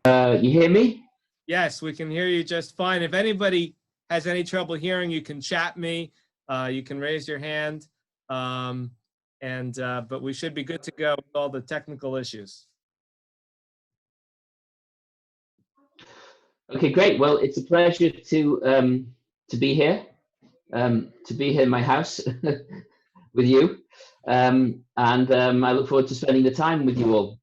You hear me? Yes, we can hear you just fine. If anybody has any trouble hearing, you can chat me. You can raise your hand. But we should be good to go with all the technical issues. Okay, great. Well, it's a pleasure to be here, in my house with you, I look forward to spending the time with you all.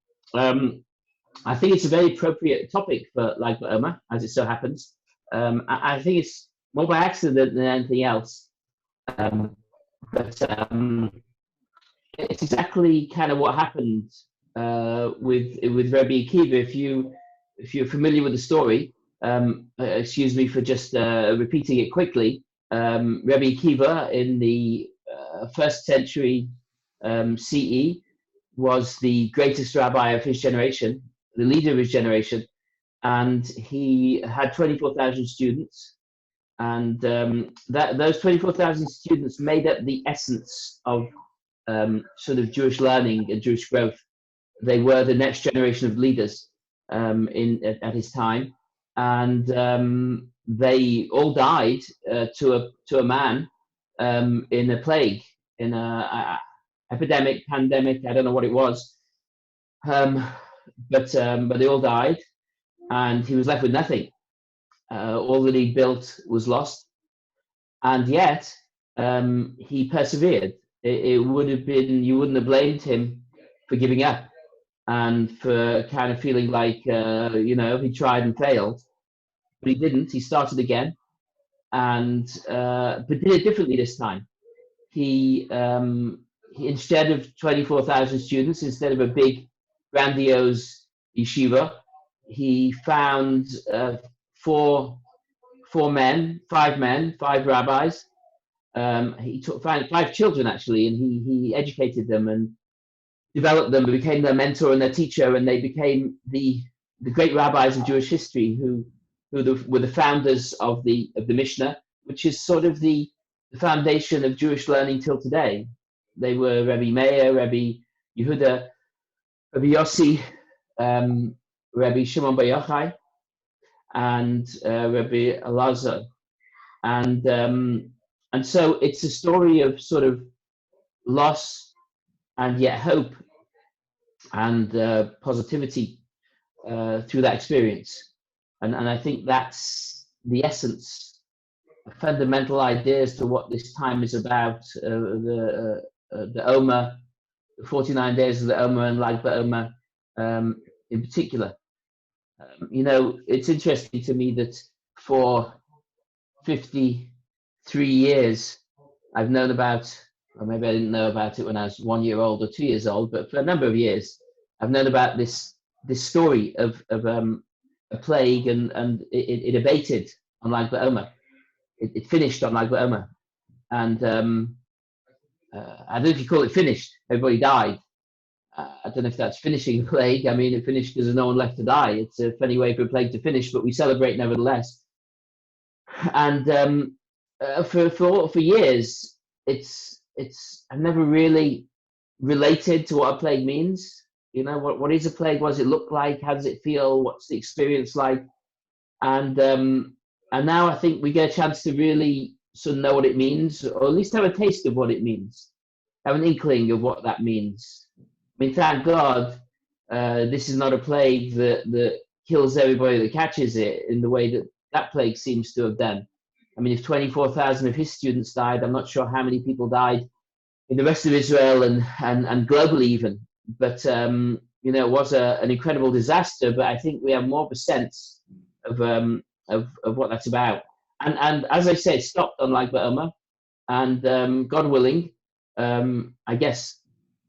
I think it's a very appropriate topic for Lag BaOmer, as it so happens. I think it's more by accident than anything else, but it's exactly kind of what happened with Rabbi Akiva. If you're familiar with the story, excuse me for just repeating it quickly. Rabbi Akiva in the first century CE was the greatest rabbi of his generation, the leader of his generation, and he had 24,000 students. And those 24,000 students made up the essence of sort of Jewish learning and Jewish growth. They were the next generation of leaders at his time, and they all died to a man in a plague, in a epidemic, pandemic. I don't know what it was, but they all died, and he was left with nothing. All that he built was lost, and yet he persevered. It would have been, you wouldn't have blamed him for giving up and for kind of feeling like he tried and failed, but he didn't. He started again, and but did it differently this time. He instead of 24,000 students, instead of a big grandiose yeshiva, he found five rabbis. He found five children actually, and he educated them and developed them, became their mentor and their teacher, and they became the great rabbis of Jewish history who were the founders of the Mishnah, which is sort of the foundation of Jewish learning till today. They were Rabbi Meir, Rabbi Yehuda, Rabbi Yossi, Rabbi Shimon Bar Yochai, and Rabbi Elazar, and so it's a story of sort of loss and yet hope and positivity through that experience, and I think that's the essence, fundamental ideas to what this time is about. The Omer, the 49 days of the Omer and Lag BaOmer in particular. It's interesting to me that for 53 years I've known about, or maybe I didn't know about it when I was 1 year old or 2 years old, but for a number of years I've known about this story of a plague, and it abated on Lag BaOmer. It finished on Lag BaOmer, and I don't know if you call it finished. Everybody died. I don't know if that's finishing a plague. I mean, it finished because there's no one left to die. It's a funny way for a plague to finish, but we celebrate nevertheless. And for years, I've never really related to what a plague means. What is a plague? What does it look like? How does it feel? What's the experience like? And now I think we get a chance to really sort of know what it means, or at least have a taste of what it means, have an inkling of what that means. I mean, thank God, this is not a plague that kills everybody that catches it in the way that plague seems to have done. I mean, if 24,000 of his students died, I'm not sure how many people died in the rest of Israel and globally even. But it was an incredible disaster. But I think we have more of a sense of what that's about. And as I say, it stopped on Lag BaOmer, and God willing, I guess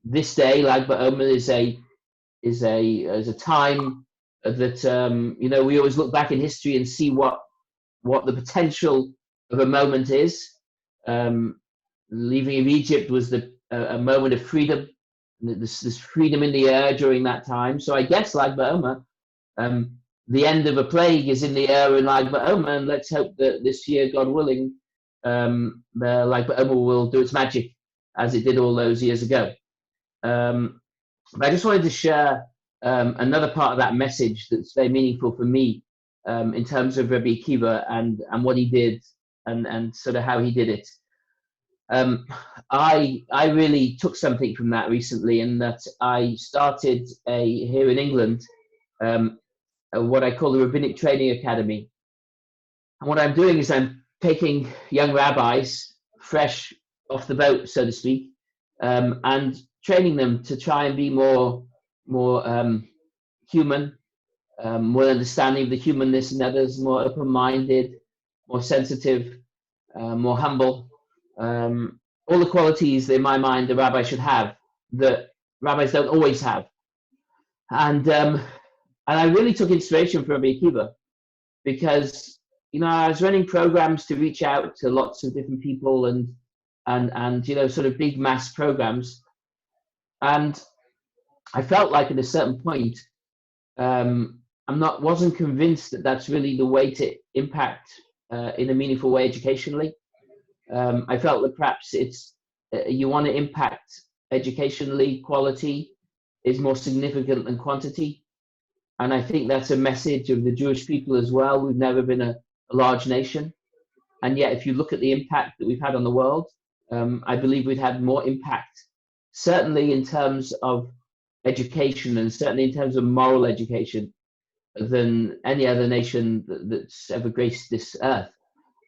this day Lag BaOmer is a time that we always look back in history and see what the potential of a moment is. Leaving of Egypt was a moment of freedom. This freedom in the air during that time. So I guess Lag BaOmer, the end of a plague is in the air in Lag BaOmer, and let's hope that this year, God willing, the Lag BaOmer will do its magic as it did all those years ago. But I just wanted to share another part of that message that's very meaningful for me, in terms of Rabbi Akiva and what he did, and sort of how he did it. I really took something from that recently, in that I started here in England, what I call the Rabbinic Training Academy. And what I'm doing is I'm taking young rabbis fresh off the boat, so to speak, and training them to try and be more human, more understanding of the humanness in others, more open-minded, more sensitive, more humble. All the qualities in my mind the rabbi should have, that rabbis don't always have. And I really took inspiration from Rabbi Akiva, because I was running programs to reach out to lots of different people, and sort of big mass programs, and I felt like at a certain point, wasn't convinced that that's really the way to impact in a meaningful way educationally. I felt that perhaps it's you want to impact educationally, quality is more significant than quantity. And I think that's a message of the Jewish people as well. We've never been a large nation. And yet, if you look at the impact that we've had on the world, I believe we've had more impact, certainly in terms of education, and certainly in terms of moral education, than any other nation that's ever graced this earth.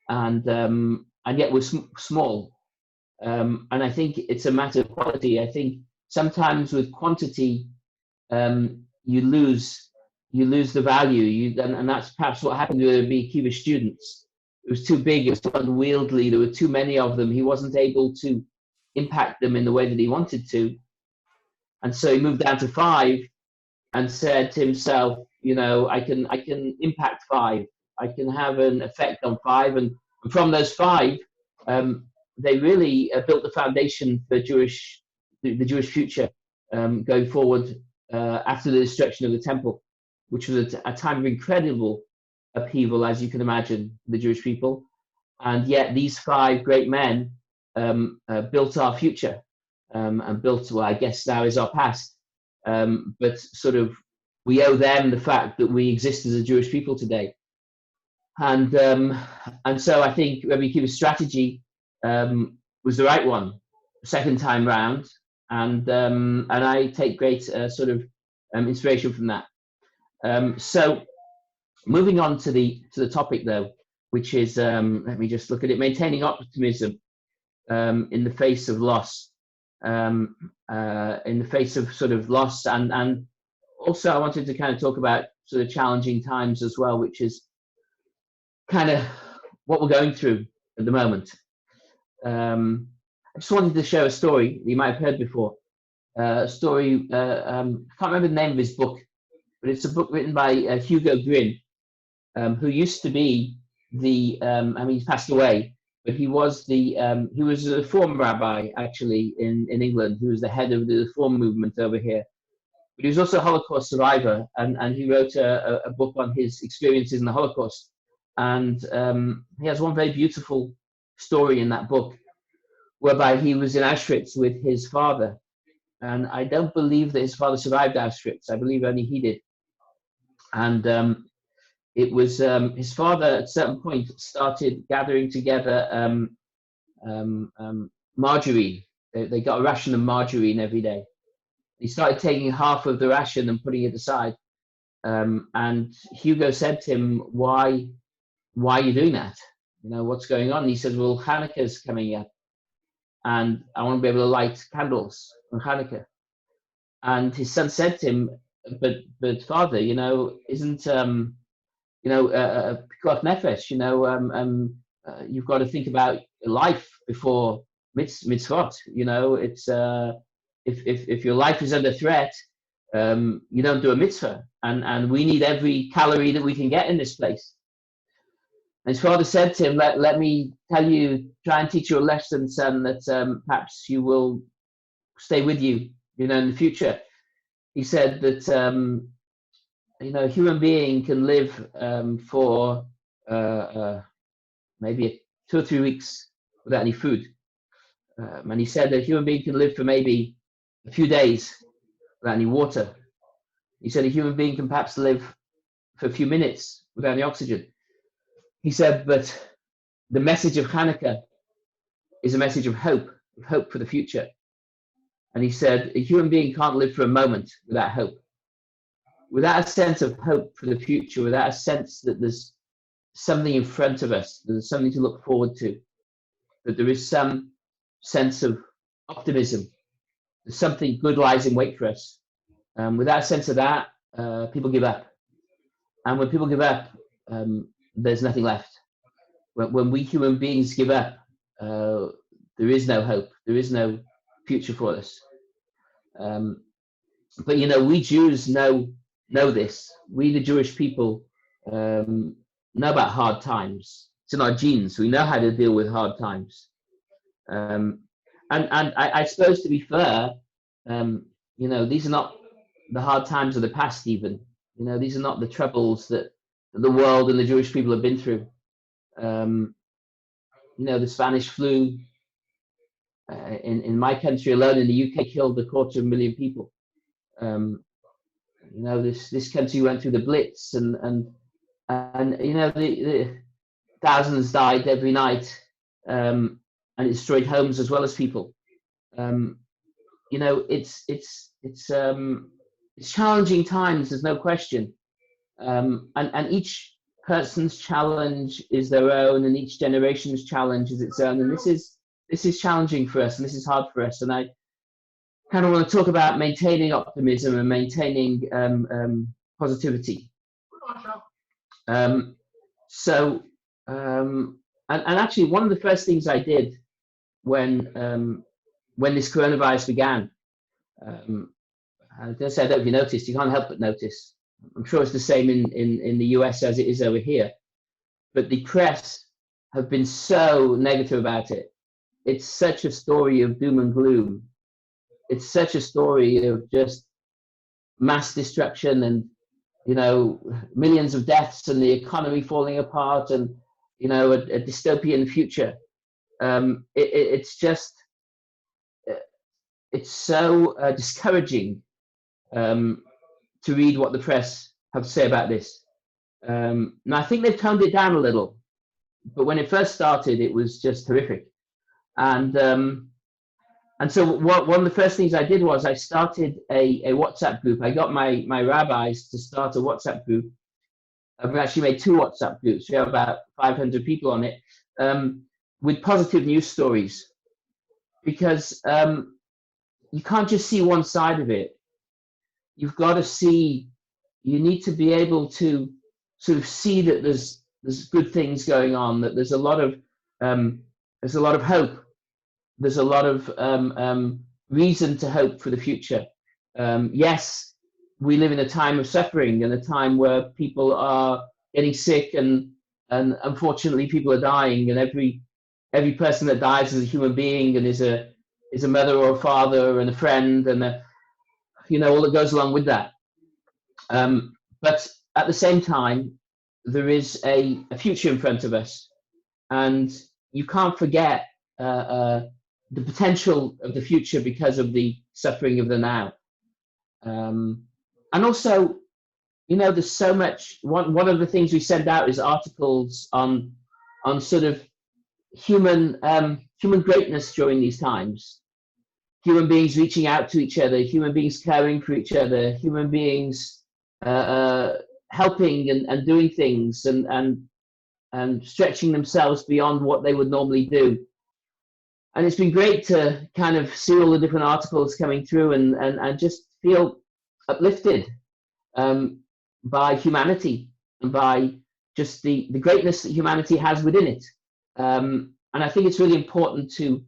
And yet we're small. And I think it's a matter of quality. I think sometimes with quantity, you lose the value. And that's perhaps what happened with the Akiva students. It was too big, it was too unwieldy, there were too many of them. He wasn't able to impact them in the way that he wanted to. And so he moved down to 5 and said to himself, I can impact 5. I can have an effect on 5. And from those 5, they really built the foundation for the Jewish future, going forward after the destruction of the temple, which was a time of incredible upheaval, as you can imagine, the Jewish people. And yet these 5 great men built our future, and built, well, I guess now is our past. But sort of, we owe them the fact that we exist as a Jewish people today. And so I think Rabbi Akiva's strategy was the right one, second time round. And I take great sort of inspiration from that. So moving on to the topic, though, which is, let me just look at it, maintaining optimism in the face of loss, in the face of sort of loss, and also I wanted to kind of talk about sort of challenging times as well, which is kind of what we're going through at the moment. I just wanted to share a story you might have heard before. A story, I can't remember the name of his book, but it's a book written by Hugo Gryn, who used to be the, he's passed away, but he was a Reform rabbi, actually, in England. He was the head of the Reform movement over here. But he was also a Holocaust survivor, and he wrote a book on his experiences in the Holocaust. And he has one very beautiful story in that book, whereby he was in Auschwitz with his father. And I don't believe that his father survived Auschwitz. I believe only he did. And it was his father at a certain point started gathering together margarine. They got a ration of margarine every day. He started taking half of the ration and putting it aside. And Hugo said to him, why are you doing that? What's going on? And he says, well, Hanukkah's coming up, and I want to be able to light candles on Hanukkah. And his son said to him, but father, isn't pikuach nefesh, you've got to think about life before mitzvot. It's if your life is under threat, you don't do a mitzvah, and we need every calorie that we can get in this place. And his father said to him, let me try and teach you a lesson, son, that perhaps you will stay with you, in the future. He said that a human being can live for maybe 2 or 3 weeks without any food. And he said that a human being can live for maybe a few days without any water. He said a human being can perhaps live for a few minutes without any oxygen. He said, but the message of Hanukkah is a message of hope for the future. And he said, a human being can't live for a moment without hope. Without a sense of hope for the future, without a sense that there's something in front of us, there's something to look forward to, that there is some sense of optimism, that something good lies in wait for us. Without a sense of that, people give up. And when people give up, there's nothing left. When we human beings give up, there is no hope. There is no future for us. But we Jews know this. We, the Jewish people, know about hard times. It's in our genes. We know how to deal with hard times. And I suppose, to be fair, these are not the hard times of the past. Even these are not the troubles that the world and the Jewish people have been through. The Spanish flu in my country alone, in the UK, killed 250,000 people. This country went through the Blitz, and the thousands died every night, and it destroyed homes as well as people. It's challenging times. There's no question, and each person's challenge is their own, and each generation's challenge is its own. And this is challenging for us, and this is hard for us. And I kind of want to talk about maintaining optimism and maintaining positivity. And actually, one of the first things I did when this coronavirus began, I was going to say, I don't know if you noticed, you can't help but notice. I'm sure it's the same in the US as it is over here. But the press have been so negative about it. It's such a story of doom and gloom. It's such a story of just mass destruction and, millions of deaths and the economy falling apart and, a dystopian future. It's so discouraging to read what the press have to say about this. Now, I think they've toned it down a little, but when it first started, it was just horrific. And so one of the first things I did was I started a WhatsApp group. I got my rabbis to start a WhatsApp group. I've actually made 2 WhatsApp groups. We have about 500 people on it, with positive news stories, because you can't just see one side of it. You've got to see. You need to be able to sort of see that there's good things going on. That there's a lot of hope. There's a lot of reason to hope for the future. Yes, we live in a time of suffering and a time where people are getting sick and unfortunately people are dying, and every person that dies is a human being and is a mother or a father and a friend and all that goes along with that. But at the same time, there is a future in front of us, and you can't forget the potential of the future because of the suffering of the now. And also, there's so much. One of the things we send out is articles on sort of human greatness during these times. Human beings reaching out to each other, human beings caring for each other, human beings helping and doing things and stretching themselves beyond what they would normally do. And it's been great to kind of see all the different articles coming through and just feel uplifted by humanity and by just the greatness that humanity has within it. And I think it's really important to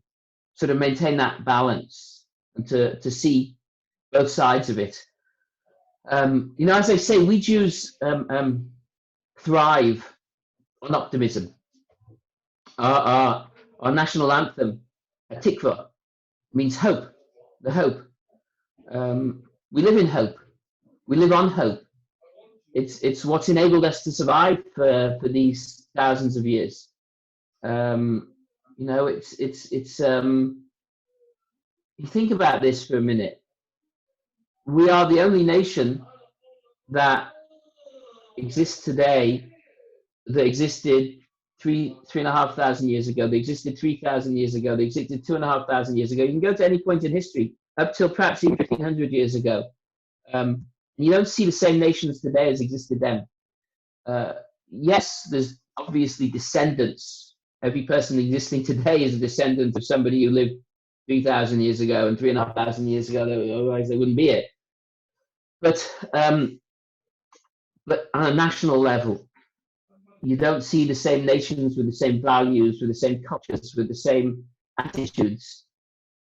sort of maintain that balance and to see both sides of it. As I say, we Jews thrive on optimism. Our national anthem, Tikva, means hope, the hope. We live in hope. We live on hope. It's what's enabled us to survive for these thousands of years. You think about this for a minute. We are the only nation that exists today, that existed 3,500 years ago, they existed 3,000 years ago, they existed 2,500 years ago. You can go to any point in history, up till perhaps even 1,500 years ago. You don't see the same nations today as existed then. Yes, there's obviously descendants. Every person existing today is a descendant of somebody who lived 3,000 years ago and 3,500 years ago, otherwise they wouldn't be it. But on a national level, you don't see the same nations with the same values, with the same cultures, with the same attitudes.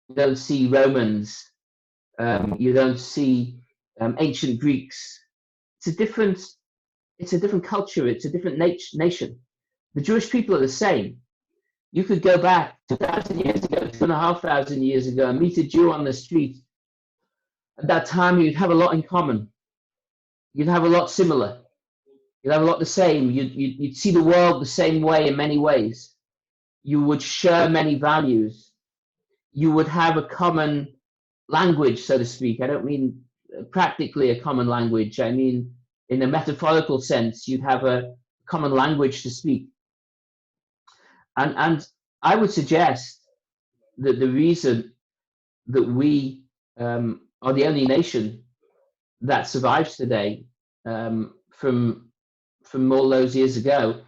You don't see Romans. You don't see ancient Greeks. It's a different culture. It's a different nation. The Jewish people are the same. You could go back 2,000 years ago, 2,500 years ago, and meet a Jew on the street. At that time, you'd have a lot in common. You'd have a lot similar. You'd have a lot the same. You'd see the world the same way in many ways. You would share many values. You would have a common language, so to speak. I don't mean practically a common language. I mean, in a metaphorical sense, you'd have a common language to speak. And I would suggest that the reason that we are the only nation that survives today from all those years ago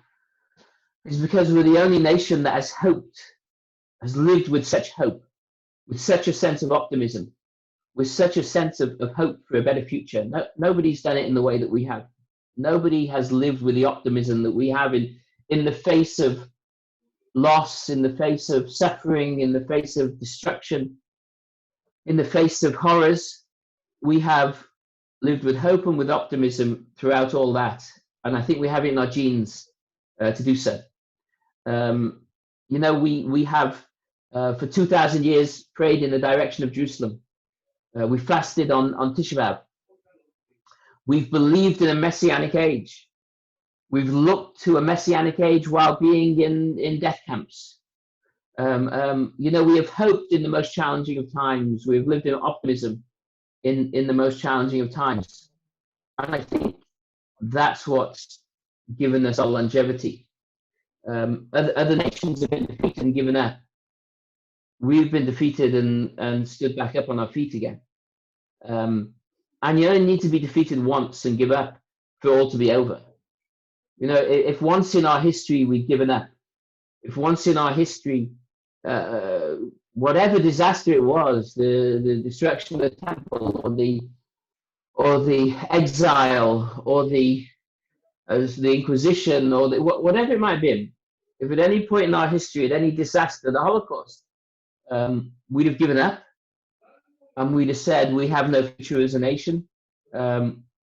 is because we're the only nation that has hoped, has lived with such hope, with such a sense of optimism, with such a sense of hope for a better future. Nobody's done it in the way that we have. Nobody has lived with the optimism that we have in the face of loss, in the face of suffering, in the face of destruction, in the face of horrors. We have lived with hope and with optimism throughout all that. And I think we have it in our genes to do so. We have for 2,000 years prayed in the direction of Jerusalem. We fasted on Tisha B'Av. We've believed in a messianic age. We've looked to a messianic age while being in death camps. We have hoped in the most challenging of times. We've lived in optimism in the most challenging of times. And I think that's what's given us our longevity. Other nations have been defeated and given up. We've been defeated and stood back up on our feet again. And you only need to be defeated once and give up for all to be over. If once in our history we've given up, if once in our history, whatever disaster it was, the destruction of the temple, or the exile, or the Inquisition, or whatever it might have been, if at any point in our history, at any disaster, the Holocaust, we'd have given up, and we'd have said we have no future as a nation,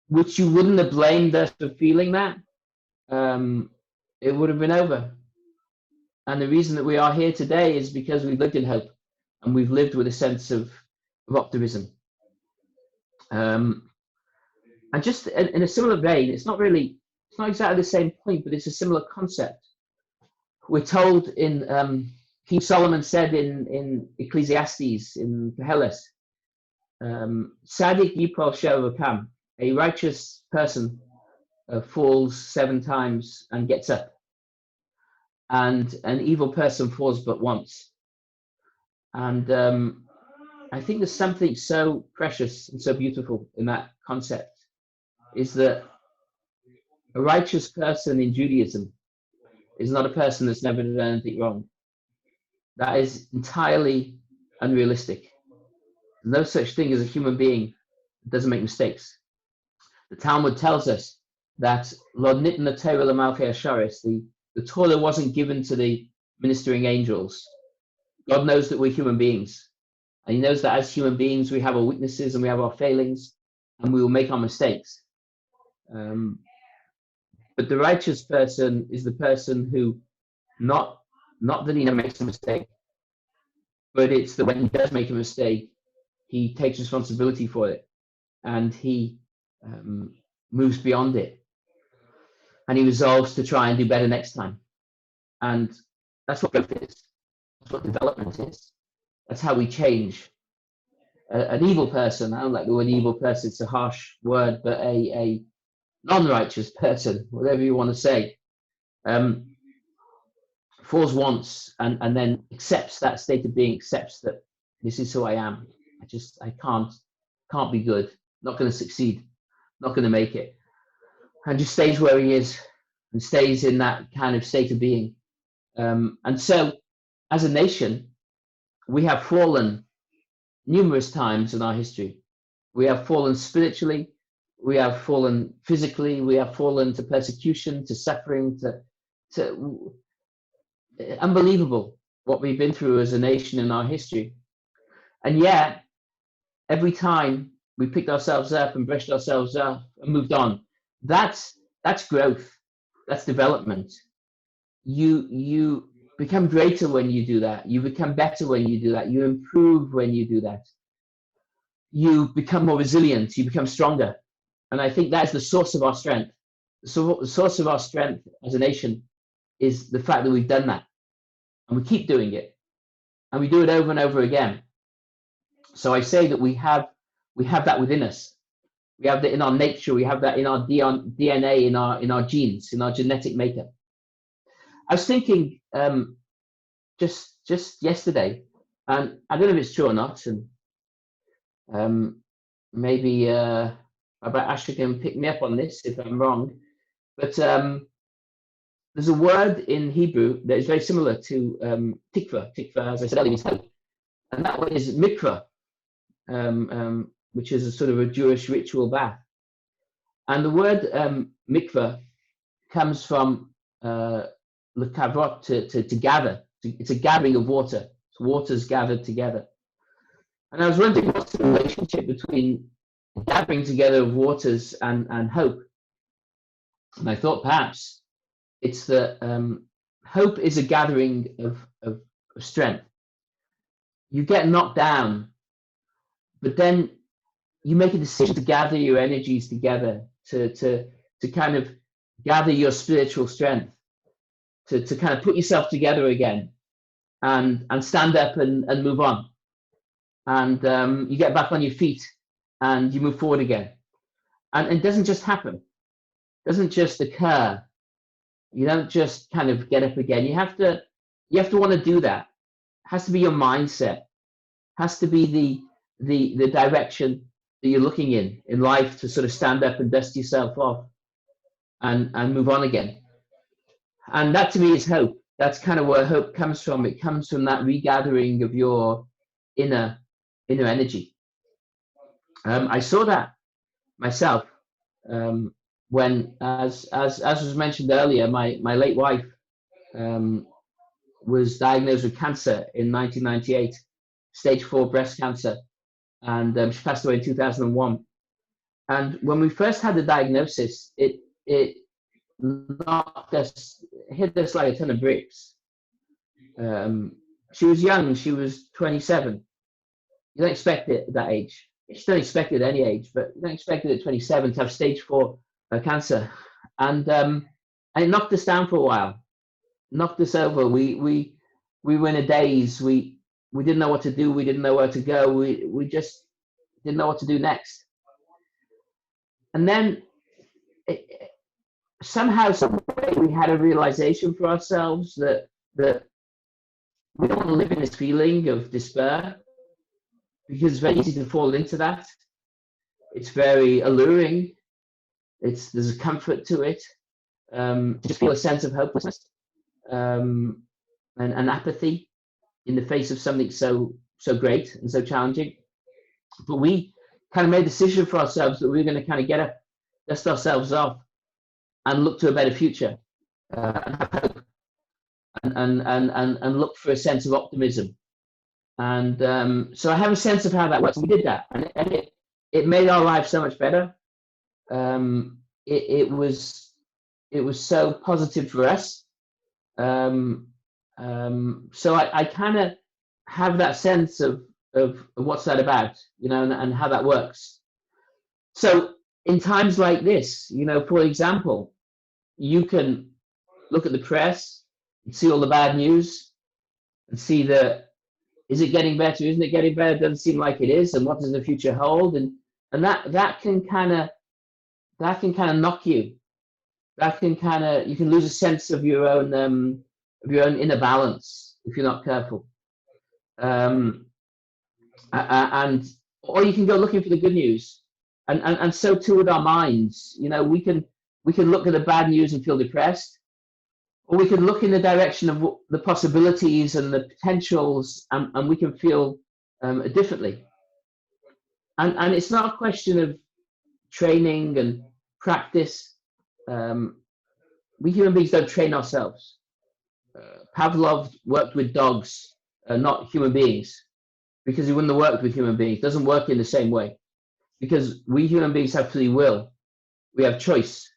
which you wouldn't have blamed us for feeling that. It would have been over. And the reason that we are here today is because we've lived in hope, and we've lived with a sense of optimism. And just in a similar vein, it's not exactly the same point, but it's a similar concept. We're told in King Solomon said in Ecclesiastes, in Koheles, Sadik Yipol Shavakam, a righteous person falls 7 times and gets up, and an evil person falls but once. And I think there's something so precious and so beautiful in that concept, is that a righteous person in Judaism is not a person that's never done anything wrong. That is entirely unrealistic. There's no such thing as a human being that doesn't make mistakes. The Talmud tells us that Lod Nitna Torah L'Malchei Hasharis, the Torah wasn't given to the ministering angels. God knows that we're human beings. And he knows that as human beings, we have our weaknesses and we have our failings, and we will make our mistakes. But the righteous person is the person who, not that he never makes a mistake, but it's that when he does make a mistake, he takes responsibility for it, and he moves beyond it, and he resolves to try and do better next time. And that's what growth is. That's what development is. That's how we change. an evil person. I don't like the word evil person, it's a harsh word, but a non-righteous person, whatever you want to say, falls once and then accepts that state of being, accepts that this is who I am. I can't be good, not going to succeed, not going to make it, and just stays where he is and stays in that kind of state of being. And so, as a nation, we have fallen numerous times in our history. We have fallen spiritually, we have fallen physically, we have fallen to persecution, to suffering, to unbelievable what we've been through as a nation in our history. And yet, every time we picked ourselves up and brushed ourselves up and moved on, that's growth, that's development. You become greater when you do that. You become better when you do that. You improve when you do that. You become more resilient. You become stronger. And I think that's the source of our strength. So the source of our strength as a nation is the fact that we've done that. And we keep doing it. And we do it over and over again. So I say that we have that within us. We have that in our nature. We have that in our DNA, in our genes, in our genetic makeup. I was thinking just yesterday, and I don't know if it's true or not, and maybe Rabbi Asher can pick me up on this if I'm wrong, but there's a word in Hebrew that is very similar to tikva. Tikva, as I said earlier, means hope, and that one is mikvah, which is a sort of a Jewish ritual bath. And the word mikvah comes from lekavot, to gather. It's a gathering of water. So water's gathered together. And I was wondering what's the relationship between gathering together of waters and hope. And I thought perhaps it's that hope is a gathering of strength. You get knocked down, but then you make a decision to gather your energies together, to kind of gather your spiritual strength, to kind of put yourself together again and stand up and move on. And you get back on your feet and you move forward again. And it doesn't just happen. It doesn't just occur. You don't just kind of get up again. You have to want to do that. It has to be your mindset. It has to be the direction that you're looking in life, to sort of stand up and dust yourself off and move on again. And that to me is hope. That's kind of where hope comes from. It comes from that regathering of your inner energy. I saw that myself when, as was mentioned earlier, my late wife was diagnosed with cancer in 1998, stage 4 breast cancer, and she passed away in 2001. And when we first had the diagnosis, it hit us like a ton of bricks. She was young. She was 27. You don't expect it at that age. You don't expect it at any age, but you don't expect it at 27 to have stage 4 cancer. And it knocked us down for a while, knocked us over. We were in a daze. We didn't know what to do. We didn't know where to go. We just didn't know what to do next. And then somehow, some way, we had a realization for ourselves that we don't want to live in this feeling of despair, because it's very easy to fall into that. It's very alluring. There's a comfort to it. To just feel a sense of hopelessness and apathy in the face of something so great and so challenging. But we kind of made a decision for ourselves that we were going to kind of get up, dust ourselves off, and look to a better future, and have hope, and look for a sense of optimism. And so I have a sense of how that works. We did that, and it made our lives so much better. It was so positive for us. So I kind of have that sense of what's that about, and how that works. So in times like this, for example, you can look at the press and see all the bad news and see that Is it getting better? Isn't it getting better? It doesn't seem like it is. And what does the future hold? And that can kind of knock you. That can you can lose a sense of your own inner balance if you're not careful. And or you can go looking for the good news, and so too with our minds. You know, we can look at the bad news and feel depressed, or we can look in the direction of the possibilities and the potentials, and we can feel differently. And it's not a question of training and practice. We human beings don't train ourselves. Pavlov worked with dogs, not human beings, because he wouldn't have worked with human beings. It doesn't work in the same way, because we human beings have free will. We have choice.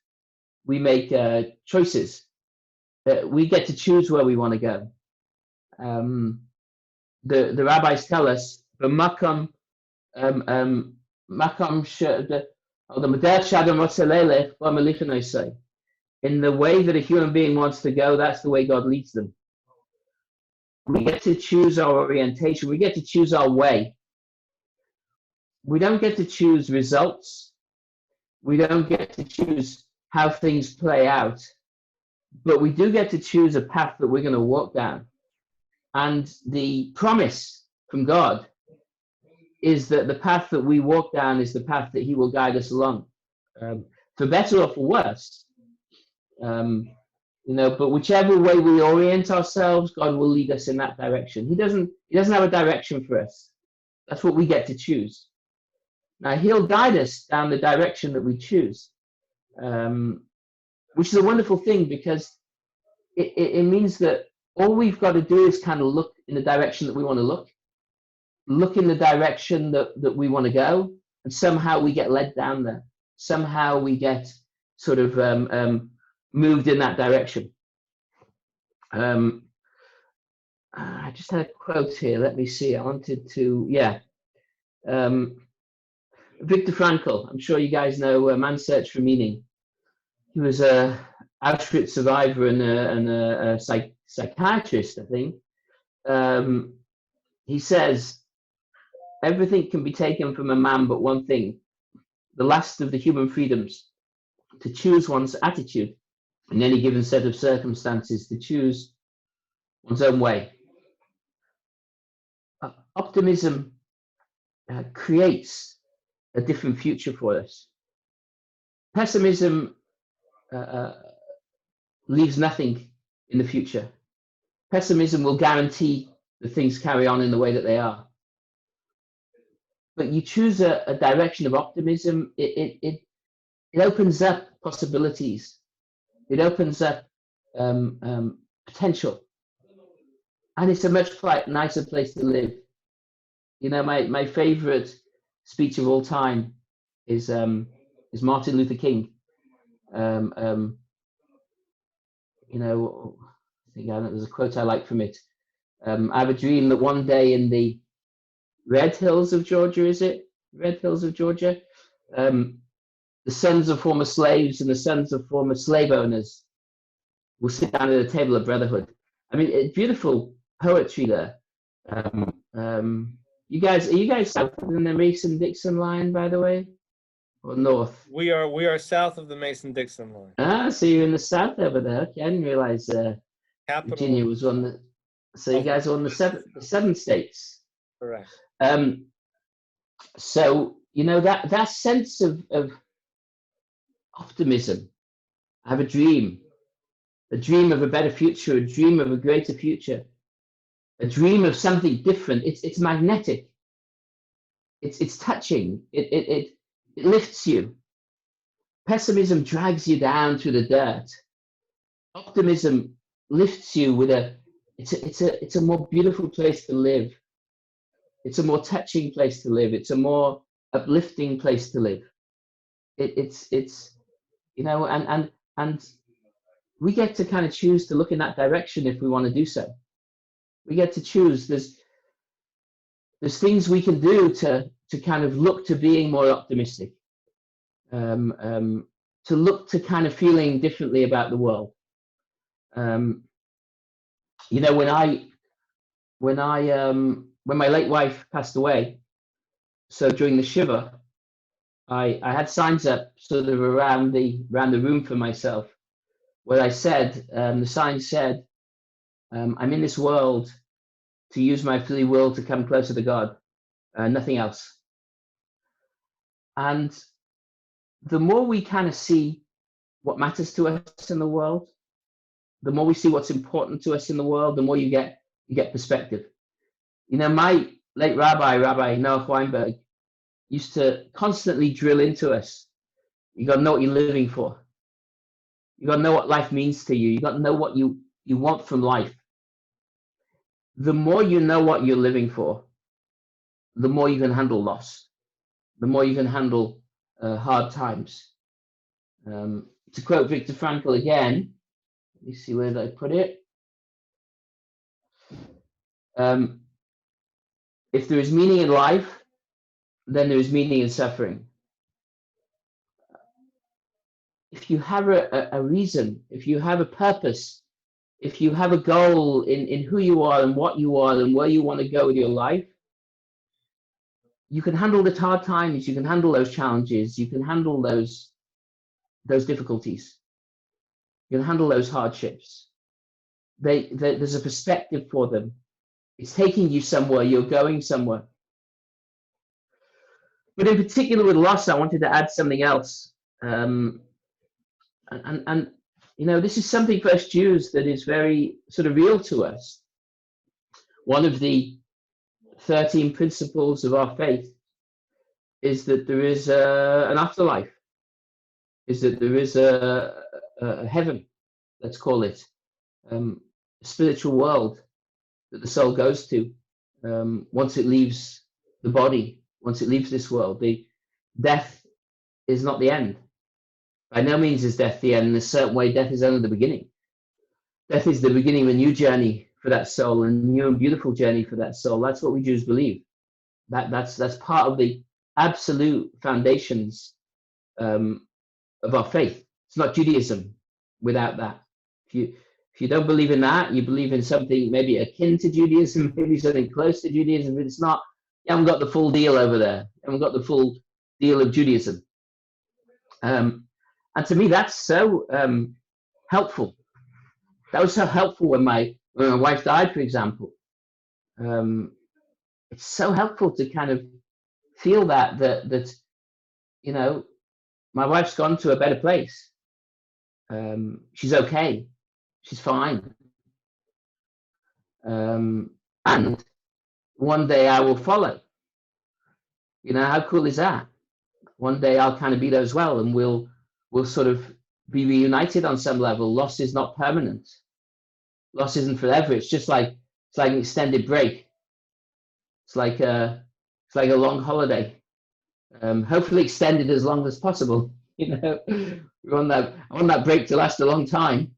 We make choices. We get to choose where we want to go. The rabbis tell us the makam in the way that a human being wants to go, that's the way God leads them. We get to choose our orientation. We get to choose our way. We don't get to choose results. We don't get to choose how things play out. But we do get to choose a path that we're going to walk down. And the promise from God is that the path that we walk down is the path that he will guide us along, for better or for worse. You know, but whichever way we orient ourselves, God will lead us in that direction. He doesn't have a direction for us. That's what we get to choose. Now he'll guide us down the direction that we choose, which is a wonderful thing, because it means that all we've got to do is kind of look in the direction that we want to look in the direction that we want to go, and somehow we get led down there. Somehow we get sort of moved in that direction. I just had a quote here. Let me see. I wanted to, Viktor Frankl. I'm sure you guys know Man's Search for Meaning. He was a Auschwitz survivor and a psychiatrist, I think. He says, everything can be taken from a man but one thing, the last of the human freedoms, to choose one's attitude in any given set of circumstances, to choose one's own way. Optimism creates a different future for us. Pessimism leaves nothing in the future. Pessimism will guarantee that things carry on in the way that they are. But you choose a direction of optimism, it opens up possibilities. It opens up potential. And it's a much nicer place to live. You know, my favorite speech of all time is Martin Luther King. You know, I think there's a quote I like from it. I have a dream that one day in the Red Hills of Georgia, is it? Red Hills of Georgia? The sons of former slaves and the sons of former slave owners will sit down at a table of brotherhood. I mean, it's beautiful poetry there. Are you guys south of the Mason-Dixon line, by the way, or north? We are south of the Mason-Dixon line. Ah, so you're in the south over there. Okay, I didn't realize Virginia was on the. So you guys are on the seven states. Correct. So you know that sense of optimism. I have a dream of a better future, a dream of a greater future, a dream of something different. It's magnetic. It's touching. It lifts you. Pessimism drags you down through the dirt. Optimism lifts you with it's a more beautiful place to live. It's a more touching place to live. It's a more uplifting place to live. It's you know, and we get to kind of choose to look in that direction if we want to do so. We get to choose. There's things we can do to kind of look to being more optimistic, to look to kind of feeling differently about the world. You know, when I when my late wife passed away, so during the Shiva, I had signs up sort of around the room for myself, where I said, the sign said, I'm in this world to use my free will to come closer to God, nothing else. And the more we kind of see what matters to us in the world, the more we see what's important to us in the world, the more you get perspective. You know, my late Rabbi Noah Weinberg, used to constantly drill into us. You got to know what you're living for. You got to know what life means to you. You got to know what you want from life. The more you know what you're living for, the more you can handle loss, the more you can handle hard times. To quote Viktor Frankl again, let me see, where did I put it? If there is meaning in life, then there is meaning in suffering. If you have a reason, if you have a purpose, if you have a goal in who you are and what you are and where you want to go with your life, you can handle the hard times, you can handle those challenges, you can handle those difficulties, you can handle those hardships. There's a perspective for them. It's taking you somewhere, you're going somewhere. But in particular with loss, I wanted to add something else. And you know, this is something for us Jews that is very sort of real to us. One of the 13 principles of our faith is that there is an afterlife, is that there is a heaven, let's call it, a spiritual world that the soul goes to once it leaves the body, once it leaves this world. The death is not the end. By no means is death the end. In a certain way, death is only the beginning. Death is the beginning of a new journey for that soul, a new and beautiful journey for that soul. That's what we Jews believe. That's part of the absolute foundations of our faith. It's not Judaism without that. If you don't believe in that, you believe in something maybe akin to Judaism, maybe something close to Judaism, but it's not. You haven't got the full deal over there. You haven't got the full deal of Judaism. And to me, that's so helpful. That was so helpful when my wife died, for example. It's so helpful to kind of feel that you know, my wife's gone to a better place. She's okay. She's fine. And one day I will follow. You know, how cool is that? One day I'll kind of be there as well, and we'll sort of be reunited on some level. Loss is not permanent. Loss isn't forever. It's just like an extended break. It's like a long holiday. Hopefully extended as long as possible. You know, I want that break to last a long time.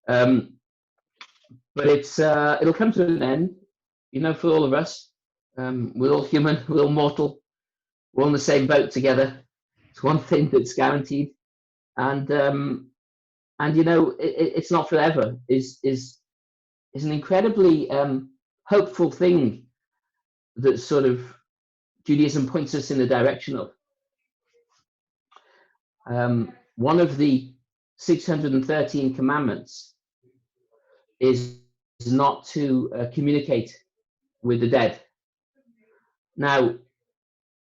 But it'll come to an end. You know, for all of us, we're all human, we're all mortal. We're on the same boat together. It's one thing that's guaranteed, and you know, it's not forever. Is an incredibly hopeful thing that sort of Judaism points us in the direction of. One of the 613 commandments is not to communicate with the dead. Now,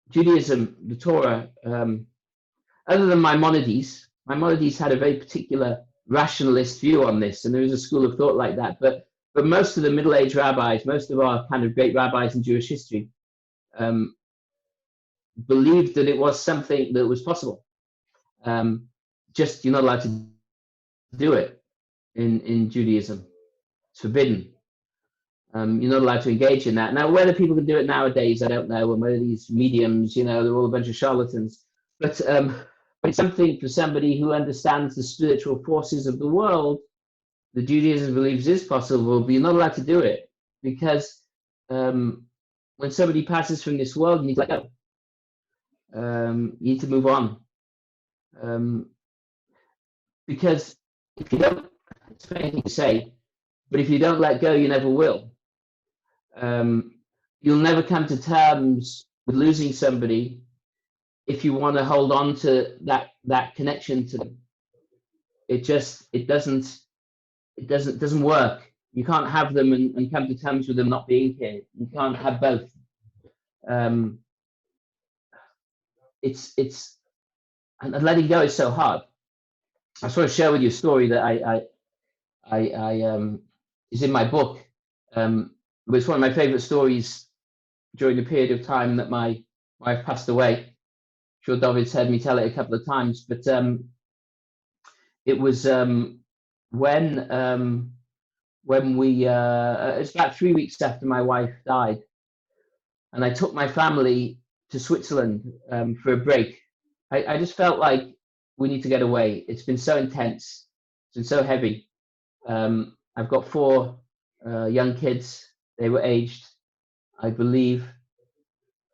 Judaism, the Torah, other than Maimonides had a very particular rationalist view on this, and there is a school of thought like that. But most of the middle-aged rabbis, most of our kind of great rabbis in Jewish history, believed that it was something that was possible. Just you're not allowed to do it in Judaism. It's forbidden. You're not allowed to engage in that. Now, whether people can do it nowadays, I don't know. And whether these mediums, you know, they're all a bunch of charlatans. But it's something for somebody who understands the spiritual forces of the world, the Judaism believes is possible, but you're not allowed to do it. Because when somebody passes from this world, you need to let go. You need to move on. Because if you don't, it's a funny thing to say, but if you don't let go, you never will. You you'll never come to terms with losing somebody if you want to hold on to that connection to them. It doesn't work. You can't have them and come to terms with them not being here. You can't have both. And letting go is so hard. I just want to share with you a story that I is in my book. But it's one of my favorite stories during the period of time that my wife passed away. I'm sure David's heard me tell it a couple of times, but it was when we it's about 3 weeks after my wife died, and I took my family to Switzerland for a break. I just felt like we need to get away. It's been so intense. It's been so heavy. I've got 4 young kids. They were aged, I believe,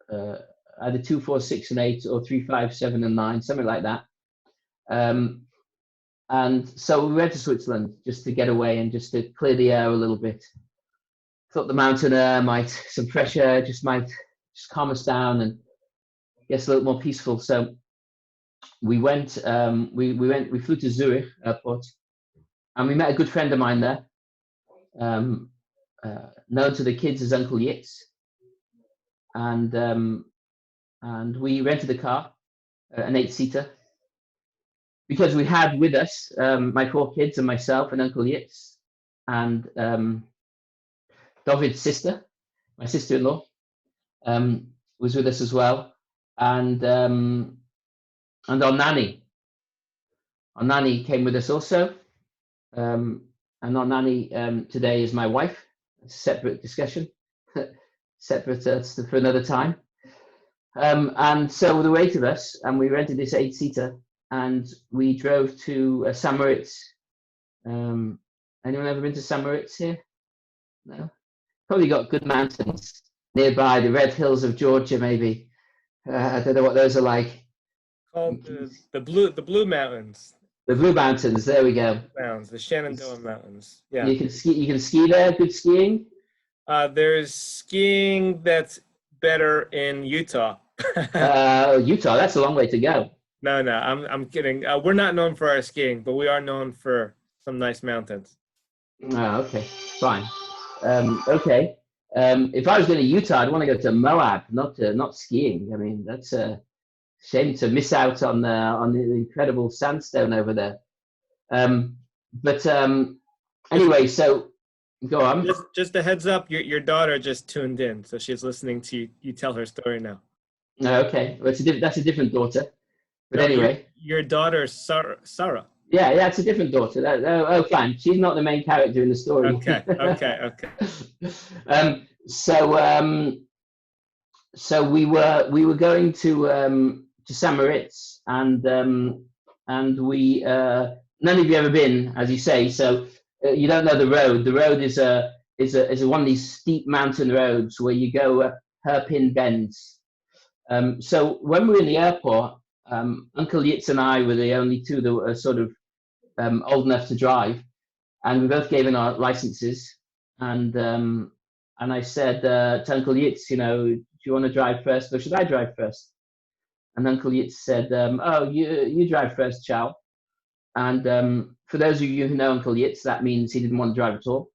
either 2, 4, 6, and 8, or 3, 5, 7, and 9, something like that. And so we went to Switzerland just to get away and just to clear the air a little bit. Thought the mountain air some fresh air might calm us down and get us a little more peaceful. So we went, we flew to Zurich airport, and we met a good friend of mine there, known to the kids as Uncle Yitz. And we rented a car, an 8-seater, because we had with us my 4 kids and myself and Uncle Yitz and David's sister, my sister-in-law, was with us as well, and our nanny. Our nanny came with us also, and our nanny today is my wife. It's a separate discussion, separate for another time. And so there were 8 of us, and we rented this 8-seater, and we drove to St. Moritz. Anyone ever been to St. Moritz here? No? Probably got good mountains nearby, the Red Hills of Georgia, maybe. I don't know what those are like. Called the Blue Mountains. The Blue Mountains, there we go. Mountains, the Shenandoah Mountains. Yeah. You can ski there, good skiing? There's skiing that's better in Utah. Utah, that's a long way to go. No, I'm kidding. We're not known for our skiing, but we are known for some nice mountains. Oh, okay, fine. Okay. If I was going to Utah, I'd want to go to Moab, not skiing. I mean, that's a shame to miss out on the incredible sandstone over there. But anyway, so go on. Just a heads up, your daughter just tuned in, so she's listening to you tell her story now. Okay, well, that's a different daughter. But no, anyway, your daughter Sarah. Yeah, it's a different daughter. Fine. She's not the main character in the story. Okay. So we were going to St. Moritz, and we none of you ever been, as you say. So you don't know the road. The road is one of these steep mountain roads where you go up hairpin bends. So when we were in the airport, Uncle Yitz and I were the only 2 that were sort of old enough to drive, and we both gave in our licenses. And I said to Uncle Yitz, do you want to drive first, or should I drive first? And Uncle Yitz said, "Oh, you drive first, Shaul." And for those of you who know Uncle Yitz, that means he didn't want to drive at all.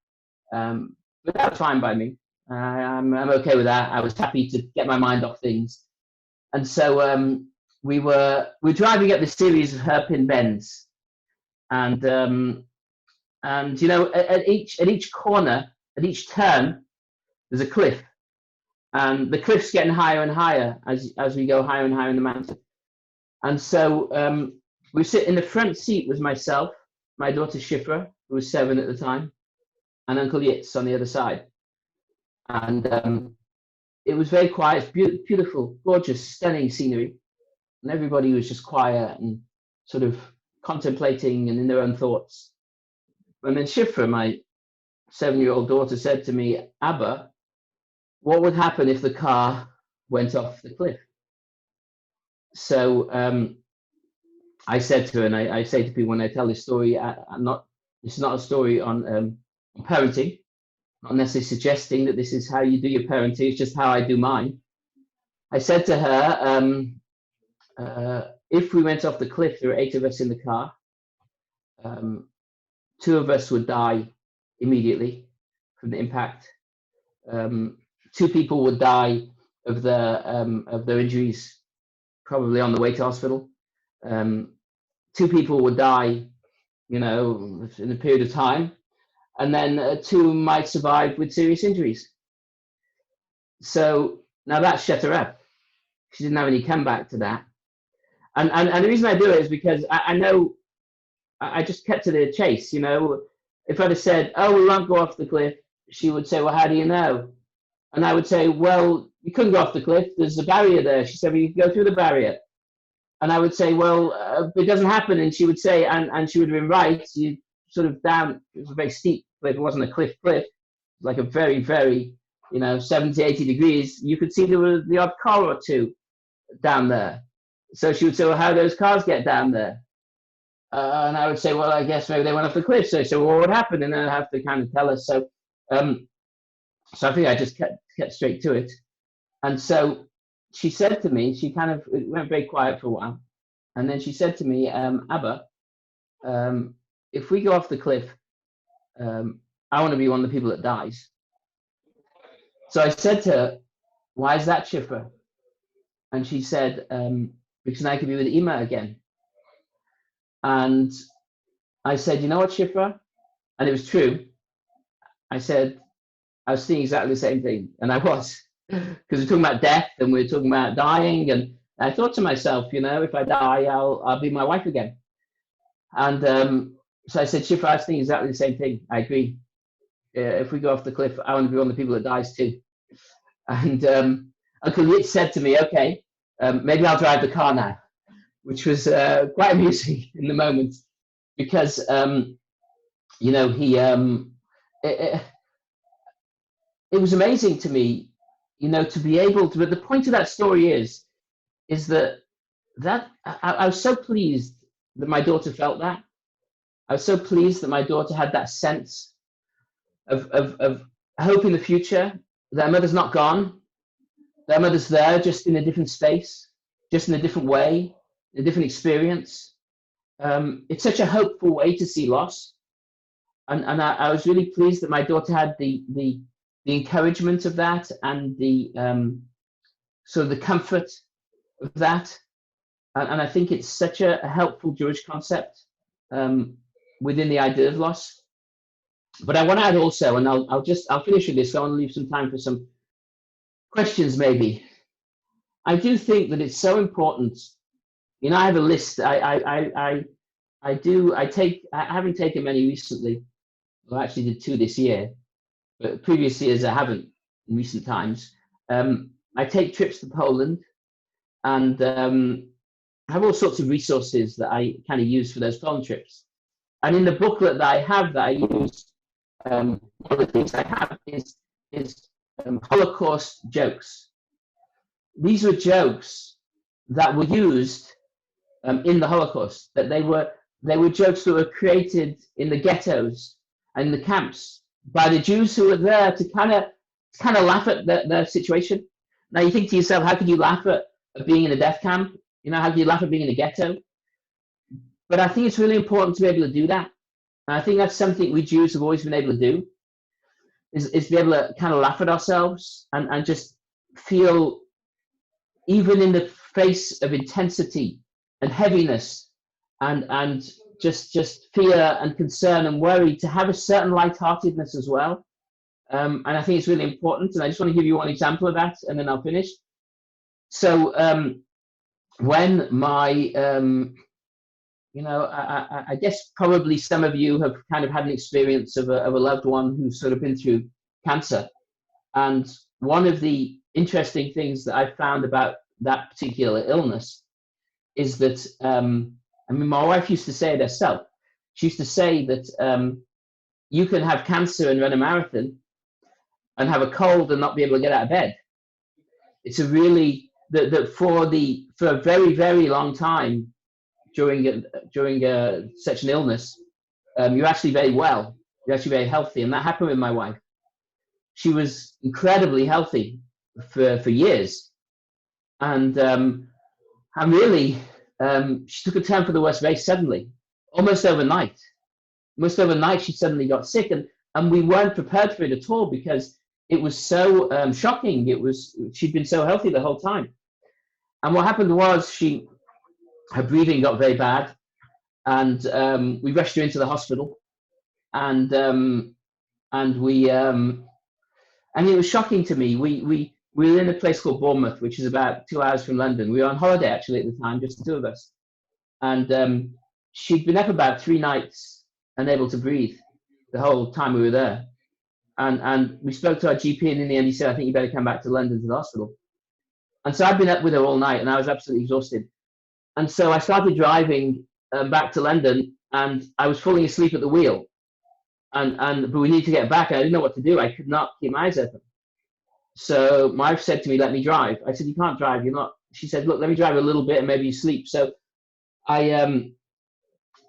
But that's fine by me. I'm okay with that. I was happy to get my mind off things. And so we're driving up this series of hairpin bends, and at each corner, at each turn, there's a cliff, and the cliff's getting higher and higher as we go higher and higher in the mountain. And so we sit in the front seat with myself, my daughter Shifra, who was 7 at the time, and Uncle Yitz on the other side. And it was very quiet, beautiful, gorgeous, stunning scenery. And everybody was just quiet and sort of contemplating and in their own thoughts. And then Shifra, my 7-year-old daughter, said to me, "Abba, what would happen if the car went off the cliff?" So I said to her, and I say to people when I tell this story, it's not a story on parenting. not necessarily suggesting that this is how you do your parenting, it's just how I do mine. I said to her, if we went off the cliff, there were 8 of us in the car. 2 of us would die immediately from the impact. 2 people would die of their injuries, probably on the way to hospital. 2 people would die, in a period of time, and then 2 might survive with serious injuries. So now that shut her up. She didn't have any comeback to that. And the reason I do it is because I know I just kept to the chase. If I'd have said, "Oh, we won't go off the cliff," she would say, "Well, how do you know?" And I would say, "Well, you couldn't go off the cliff. There's a barrier there." She said, "Well, you can go through the barrier." And I would say, "Well, it doesn't happen." And she would say, and she would have been right. You sort of down. It was a very steep cliff. It wasn't a cliff. Like a very, very, 70, 80 degrees. You could see there was the odd car or 2 down there. So she would say, "Well, how do those cars get down there?" And I would say, "Well, I guess maybe they went off the cliff." So she said, "Well, what happened?" And then I'd have to kind of tell her. So I think I just kept straight to it. And so she said to me, she kind of went very quiet for a while. And then she said to me, "Abba, if we go off the cliff, I want to be one of the people that dies." So I said to her, "Why is that, Shifra?" And she said, "Because I could be with Ima again." And I said, "You know what, Shifra?" And it was true. I said, I was thinking exactly the same thing. And I was, because we're talking about death and we're talking about dying. And I thought to myself, if I die, I'll be my wife again. And so I said, "Shifra, I was thinking exactly the same thing. I agree. If we go off the cliff, I want to be one of the people that dies too." And Uncle Yitz said to me, "Okay, maybe I'll drive the car now," which was quite amusing in the moment, because it was amazing to me, to be able to. But the point of that story is that I was so pleased that my daughter felt that. I was so pleased that my daughter had that sense of hope in the future. That mother's not gone. That mother's there, just in a different space, just in a different way, a different experience. It's such a hopeful way to see loss, and I was really pleased that my daughter had the encouragement of that, and the sort of the comfort of that, and I think it's such a helpful Jewish concept within the idea of loss. But I want to add also, and I'll finish with this. So I want to leave some time for some questions, maybe. I do think that it's so important. I have a list. I haven't taken many recently. Well, I actually did 2 this year, but previous years I haven't in recent times. I take trips to Poland, and I have all sorts of resources that I kind of use for those Poland trips. And in the booklet that I have that I use, one of the things I have is Holocaust jokes. These were jokes that were used in the Holocaust. That they were jokes that were created in the ghettos and the camps by the Jews who were there to kind of laugh at their situation. Now you think to yourself, how could you laugh at being in a death camp? How could you laugh at being in a ghetto? But I think it's really important to be able to do that. And I think that's something we Jews have always been able to do, is to be able to kind of laugh at ourselves and just feel, even in the face of intensity and heaviness and just fear and concern and worry, to have a certain lightheartedness as well. And I think it's really important. And I just want to give you one example of that, and then I'll finish. So when my I guess probably some of you have kind of had an experience of a loved one who's sort of been through cancer. And one of the interesting things that I found about that particular illness is that, my wife used to say it herself. She used to say that you can have cancer and run a marathon and have a cold and not be able to get out of bed. It's a really, that for a very, very long time, during such an illness, you're actually very well, you're actually very healthy. And that happened with my wife. she was incredibly healthy for years. And really, she took a turn for the worse very suddenly, almost overnight. Almost overnight, she suddenly got sick, and we weren't prepared for it at all because it was so shocking. She'd been so healthy the whole time. And what happened was her breathing got very bad, and we rushed her into the hospital, and we and it was shocking to me. We were in a place called Bournemouth, which is about 2 hours from London. We were on holiday actually at the time, just the two of us, and she'd been up about 3 nights, unable to breathe, the whole time we were there. And we spoke to our GP, and in the end, he said, "I think you better come back to London to the hospital." And so I'd been up with her all night, and I was absolutely exhausted. And so I started driving back to London, and I was falling asleep at the wheel. But we need to get back. I didn't know what to do. I could not keep my eyes open. So my wife said to me, "Let me drive." I said, "You can't drive. You're not." She said, "Look, let me drive a little bit, and maybe you sleep." So I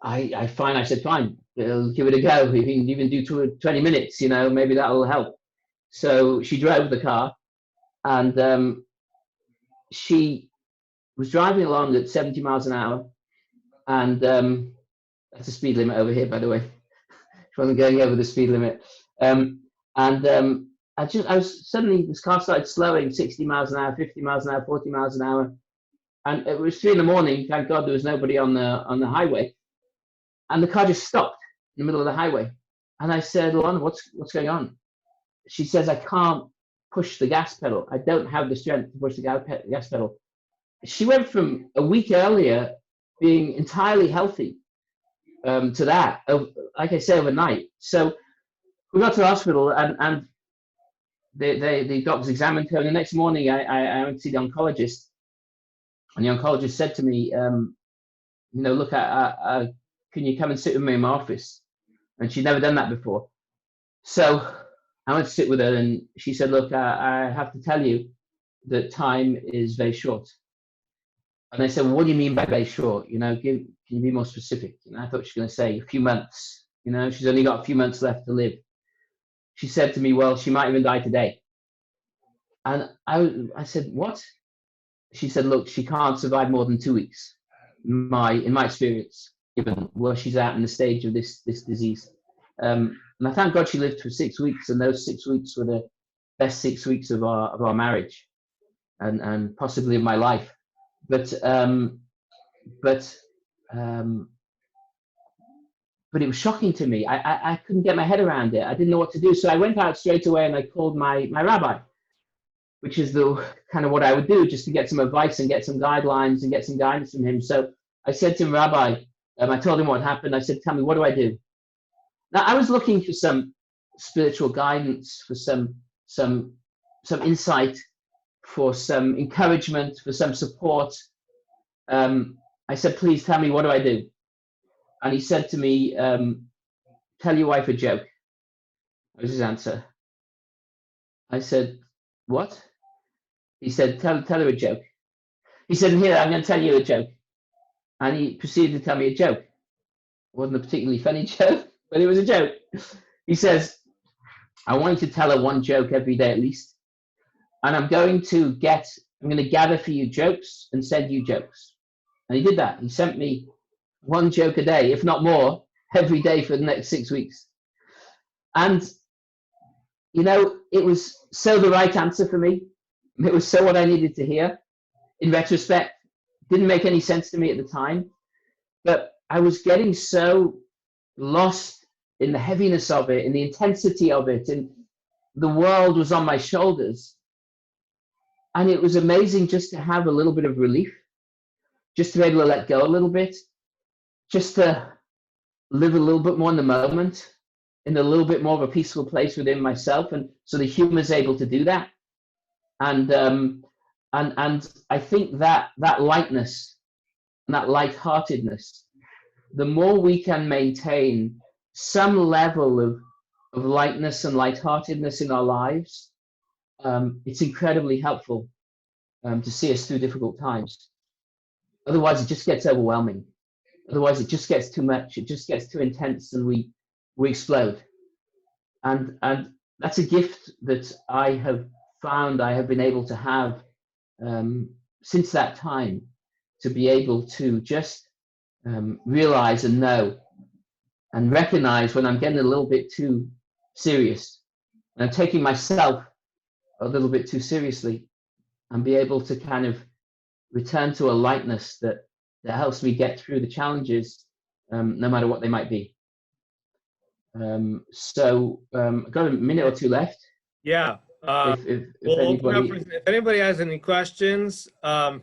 said, "Fine, I'll give it a go. We can even do 20 minutes. Maybe that'll help." So she drove the car, and she was driving along at 70 miles an hour, and that's the speed limit over here, by the way. She wasn't going over the speed limit. Suddenly this car started slowing, 60 miles an hour, 50 miles an hour, 40 miles an hour. And it was 3 a.m. Thank God there was nobody on the highway. And the car just stopped in the middle of the highway. And I said, "Lorna, what's going on?" She says, "I can't push the gas pedal. I don't have the strength to push the gas pedal." She went from a week earlier being entirely healthy to that, like I say, overnight. So we got to the hospital, and the doctors examined her. And the next morning, I went to see the oncologist, and the oncologist said to me, "Look, can you come and sit with me in my office?" And she'd never done that before. So I went to sit with her, and she said, "Look, I have to tell you that time is very short." And I said, "Well, what do you mean by very short? Can you be more specific?" I thought she was going to say a few months. She's only got a few months left to live. She said to me, "Well, she might even die today." And I said, "What?" She said, "Look, she can't survive more than 2 weeks, in my experience, given where she's at in the stage of this disease." And I thank God she lived for 6 weeks, and those 6 weeks were the best 6 weeks of our marriage, and possibly of my life. But it was shocking to me. I couldn't get my head around it. I didn't know what to do. So I went out straight away, and I called my rabbi, which is the kind of what I would do, just to get some advice and get some guidelines and get some guidance from him. So I said to him, "Rabbi," I told him what happened. I said, "Tell me, what do I do?" Now I was looking for some spiritual guidance, for some insight, for some encouragement, for some support. I said, "Please tell me, what do I do?" And he said to me, "Tell your wife a joke." That was his answer. I said, "What?" He said, tell her a joke." He said, "Here, I'm going to tell you a joke." And he proceeded to tell me a joke. It wasn't a particularly funny joke, but it was a joke. He says, "I want you to tell her one joke every day at least. And I'm going to gather for you jokes and send you jokes." And he did that. He sent me one joke a day, if not more, every day for the next 6 weeks. And, it was so the right answer for me. It was so what I needed to hear. In retrospect, didn't make any sense to me at the time, but I was getting so lost in the heaviness of it, in the intensity of it, and the world was on my shoulders. And it was amazing just to have a little bit of relief, just to be able to let go a little bit, just to live a little bit more in the moment, in a little bit more of a peaceful place within myself. And so the humor is able to do that. And I think that lightness and that lightheartedness, the more we can maintain some level of lightness and lightheartedness in our lives, it's incredibly helpful to see us through difficult times. Otherwise, it just gets overwhelming. Otherwise, it just gets too much. It just gets too intense, and we explode. And that's a gift that I have found I have been able to have since that time, to be able to just realize and know and recognize when I'm getting a little bit too serious and I'm taking myself a little bit too seriously, and be able to kind of return to a lightness that helps me get through the challenges, no matter what they might be. I've got a minute or two left. Yeah. If We'll open up anybody, if anybody has any questions,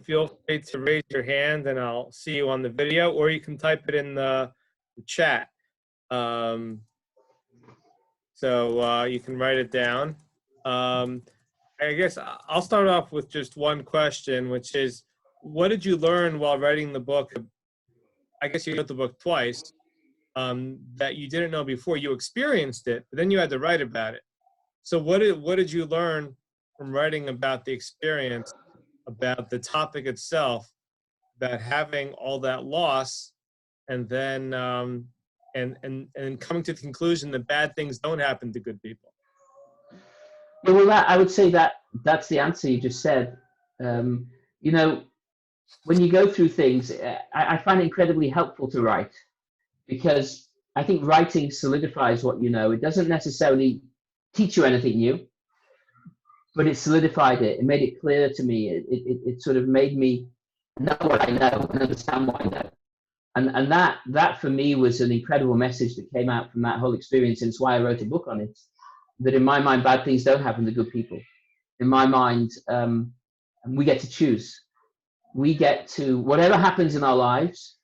feel free to raise your hand and I'll see you on the video, or you can type it in the chat. So you can write it down. I guess I'll start off with just one question, which is, what did you learn while writing the book? I guess you wrote the book twice, that you didn't know before. You experienced it, but then you had to write about it. So what did you learn from writing about the experience, about the topic itself, about having all that loss, and then and coming to the conclusion that bad things don't happen to good people? yeah, well, I would say that's the answer you just said. You know, when you go through things, I find it incredibly helpful to write, because I think writing solidifies what you know. It doesn't necessarily teach you anything new, but it solidified it. It made it clear to me. It sort of made me know what I know and understand what I know. And that for me was an incredible message that came out from that whole experience, and it's why I wrote a book on it. That in my mind, bad things don't happen to good people. In my mind, we get to choose. We get to, whatever happens in our lives,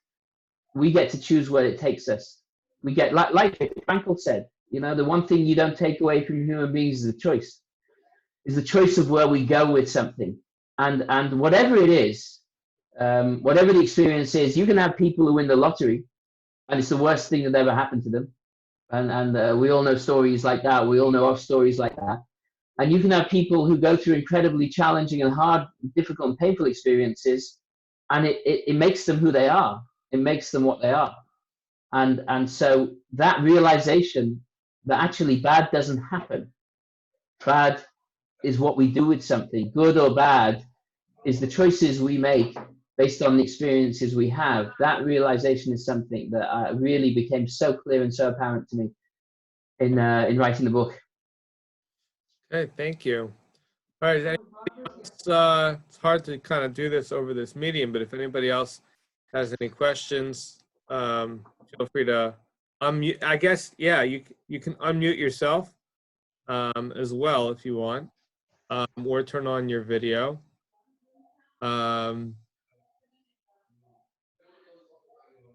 we get to choose where it takes us. We get, like Frankl said, you know, the one thing you don't take away from human beings is the choice of where we go with something. And whatever it is, whatever the experience is, you can have people who win the lottery, and it's the worst thing that ever happened to them. And we all know stories like that. We all know of stories like that. And you can have people who go through incredibly challenging and hard, difficult, and painful experiences, and it makes them who they are. It makes them what they are. And so that realization that actually bad doesn't happen. Bad is what we do with something. Good or bad is the choices we make based on the experiences we have. That realization is something that really became so clear and so apparent to me in writing the book. Okay, thank you. All right, it's hard to kind of do this over this medium, but if anybody else has any questions, feel free to unmute. I guess, yeah, you can unmute yourself as well if you want, or turn on your video.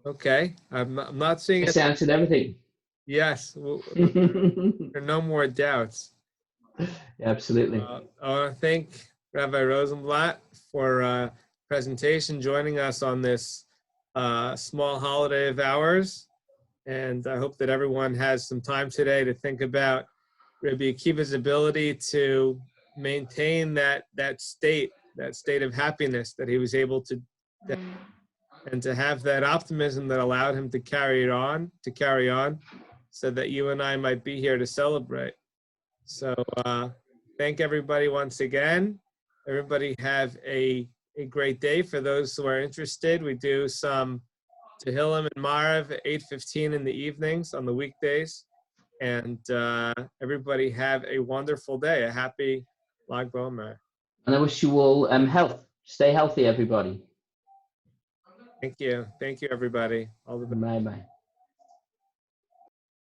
Okay, I'm not seeing it. It's answered everything. Yes, there are no more doubts. Yeah, absolutely. I want to thank Rabbi Rosenblatt for presentation, joining us on this small holiday of ours. And I hope that everyone has some time today to think about Rabbi Akiva's ability to maintain that state of happiness that he was able to, and to have that optimism that allowed him to carry on, so that you and I might be here to celebrate. So thank everybody once again. Everybody have a great day. For those who are interested, we do some Tehillim and Marav at 8:15 in the evenings on the weekdays. And everybody have a wonderful day. A happy Lag BaOmer. And I wish you all health. Stay healthy, everybody. Thank you. Thank you, everybody. All the best. Bye-bye.